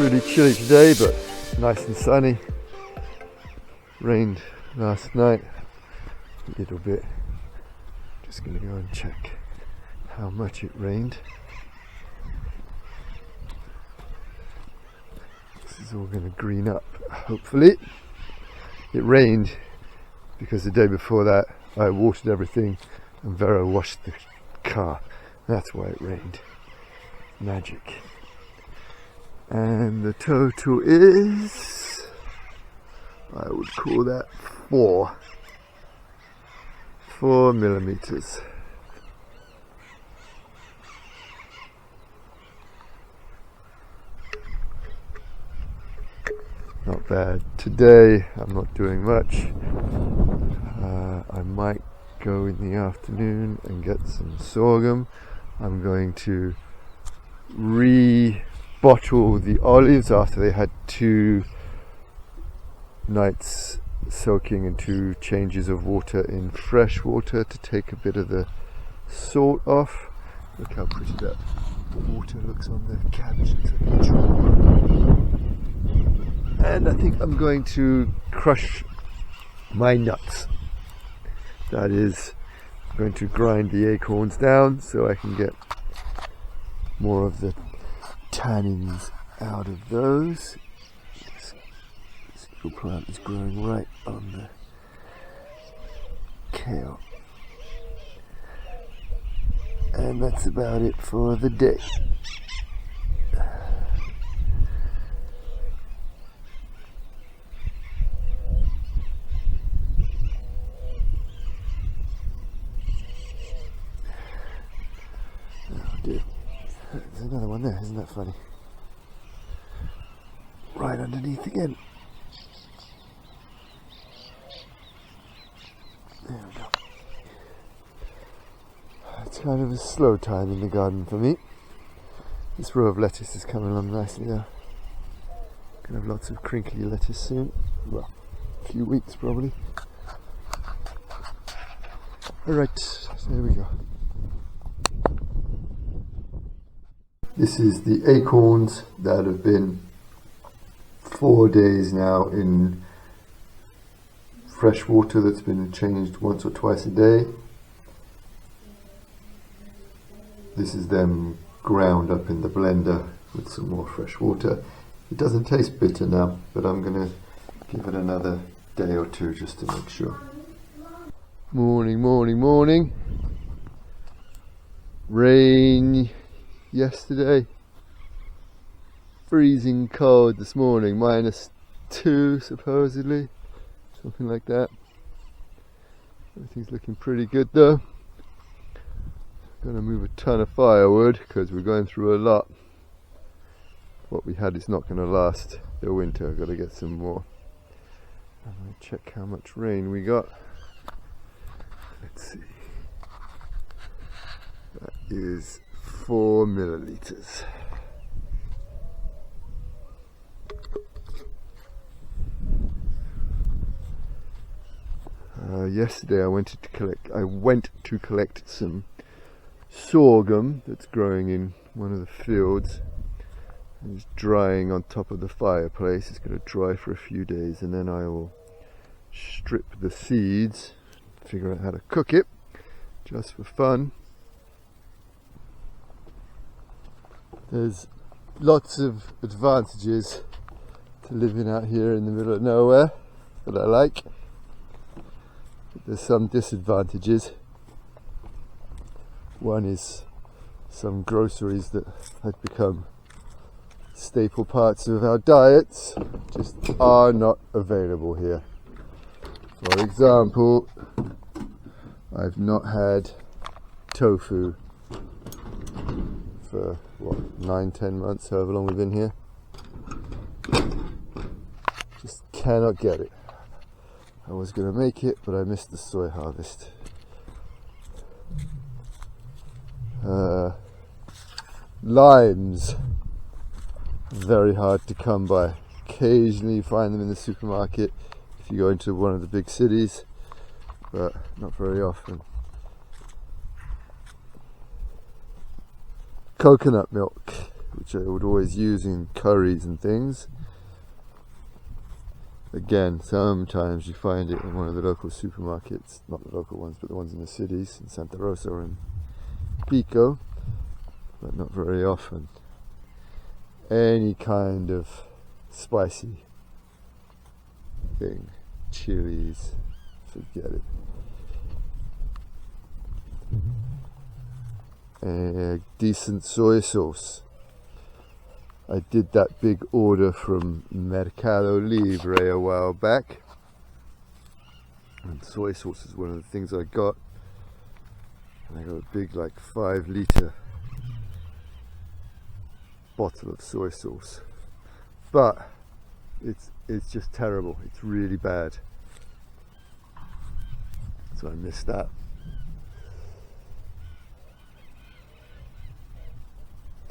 Pretty chilly today, but nice and sunny. Rained last night a little bit. Just going to go and check how much it rained. This is all going to green up, hopefully. It rained because the day before that I watered everything and Vera washed the car. That's why it rained. Magic. And the total is, I would call that 4 millimeters. Not bad. Today I'm not doing much. I might go in the afternoon and get some sorghum. I'm going to bottle the olives after they had 2 nights soaking and 2 changes of water in fresh water to take a bit of the salt off. Look how pretty that water looks on the cabbage. Looks like a jewel. And I think I'm going to crush my nuts. That is, I'm going to grind the acorns down so I can get more of the tannins out of those. This little plant is growing right on the kale. And that's about it for the day. Oh dear. There's another one there, isn't that funny? Right underneath again. There we go. It's kind of a slow time in the garden for me. This row of lettuce is coming along nicely now. Gonna have lots of crinkly lettuce soon. Well, a few weeks probably. Alright, there we go. This is the acorns that have been 4 days now in fresh water that's been changed once or twice a day. This is them ground up in the blender with some more fresh water. It doesn't taste bitter now, but I'm going to give it another day or 2 just to make sure. Morning, morning, morning. Rain yesterday. Freezing cold this morning, -2 supposedly, something like that. Everything's looking pretty good though. Gonna move a ton of firewood because we're going through a lot. What we had is not gonna last the winter. I've got to get some more. I'm gonna check how much rain we got. Let's see. That is 4 milliliters. Yesterday I went to collect some sorghum that's growing in one of the fields. It's drying on top of the fireplace. It's going to dry for a few days and then I will strip the seeds, figure out how to cook it just for fun. There's lots of advantages to living out here in the middle of nowhere that I like. But there's some disadvantages. One is some groceries that have become staple parts of our diets just are not available here. For example, I've not had tofu for what, 9-10 months, however long we've been here. Just cannot get it. I was going to make it, but I missed the soy harvest. Limes, very hard to come by. Occasionally you find them in the supermarket if you go into one of the big cities, but not very often. Coconut milk, which I would always use in curries and things. Again, sometimes you find it in one of the local supermarkets, not the local ones, but the ones in the cities, in Santa Rosa or in Pico, but not very often. Any kind of spicy thing, chilies, forget it. A decent soy sauce. I did that big order from Mercado Libre a while back, and soy sauce is one of the things I got, and I got a big, like 5-litre bottle of soy sauce, but it's just terrible. It's really bad, so I missed that.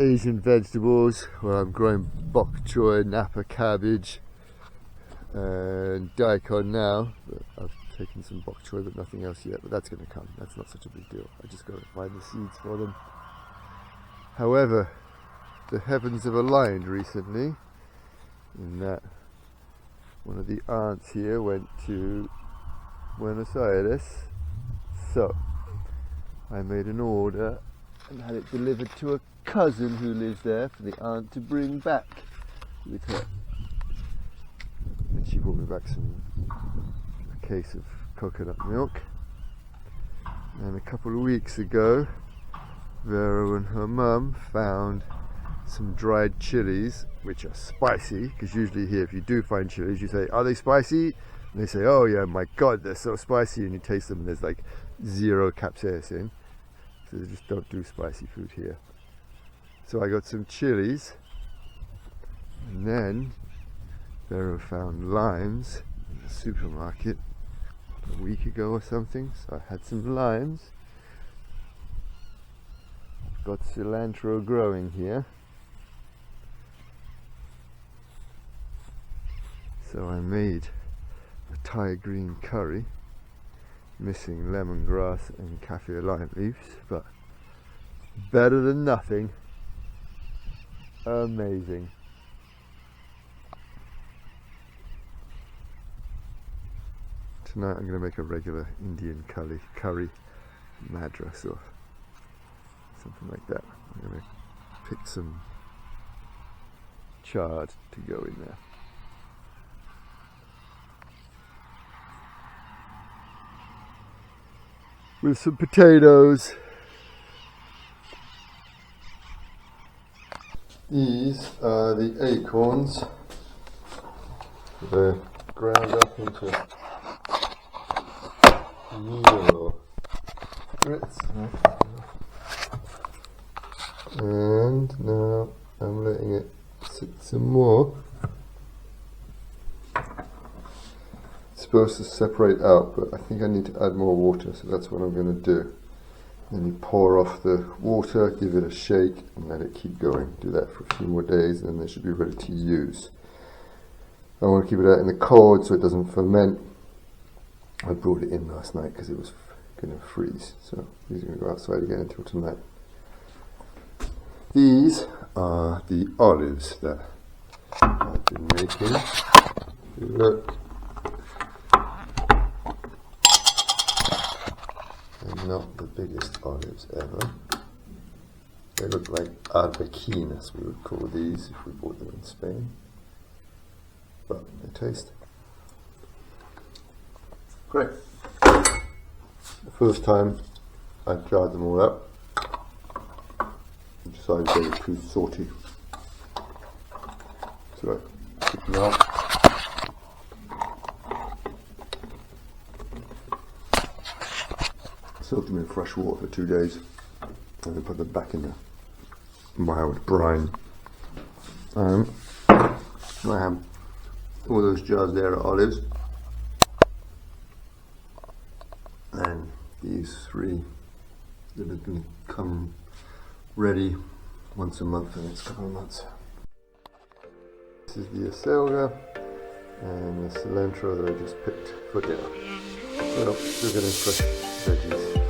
Asian vegetables, well, I'm growing bok choy, napa cabbage and daikon now, but I've taken some bok choy but nothing else yet, but that's going to come. That's not such a big deal. I just got to find the seeds for them. However, the heavens have aligned recently in that one of the aunts here went to Buenos Aires, so I made an order and had it delivered to a cousin who lives there for the aunt to bring back with her. And she brought me back a case of coconut milk. And a couple of weeks ago, Vera and her mum found some dried chilies, which are spicy, because usually here if you do find chilies you say, are they spicy? And they say, oh yeah, my god, they're so spicy, and you taste them and there's like 0 capsaicin. So they just don't do spicy food here. So I got some chilies, and then Vera found limes in the supermarket a week ago or something, so I had some limes. I've got cilantro growing here, so I made a Thai green curry, missing lemongrass and kaffir lime leaves, but better than nothing. Amazing. Tonight I'm going to make a regular Indian curry madras or something like that. I'm going to pick some chard to go in there. With some potatoes. These are the acorns. They're ground up into meal grits. And now I'm letting it sit some more. It's supposed to separate out, but I think I need to add more water, so that's what I'm going to do. Then you pour off the water, give it a shake, and let it keep going. Do that for a few more days, and then they should be ready to use. I want to keep it out in the cold so it doesn't ferment. I brought it in last night because it was going to freeze, so these are going to go outside again until tonight. These are the olives that I've been making. Look. They're not the biggest olives ever. They look like arbequinas, we would call these if we bought them in Spain. But they taste great. The first time I dried them all up, I decided they were too salty. So I took them out. Soaked them in fresh water for 2 days, and then put them back in the mild brine. I have all those jars there are olives, and these 3 that are going to come ready once a month for the next couple of months. This is the acelga and the cilantro that I just picked for dinner. So, still getting fresh veggies.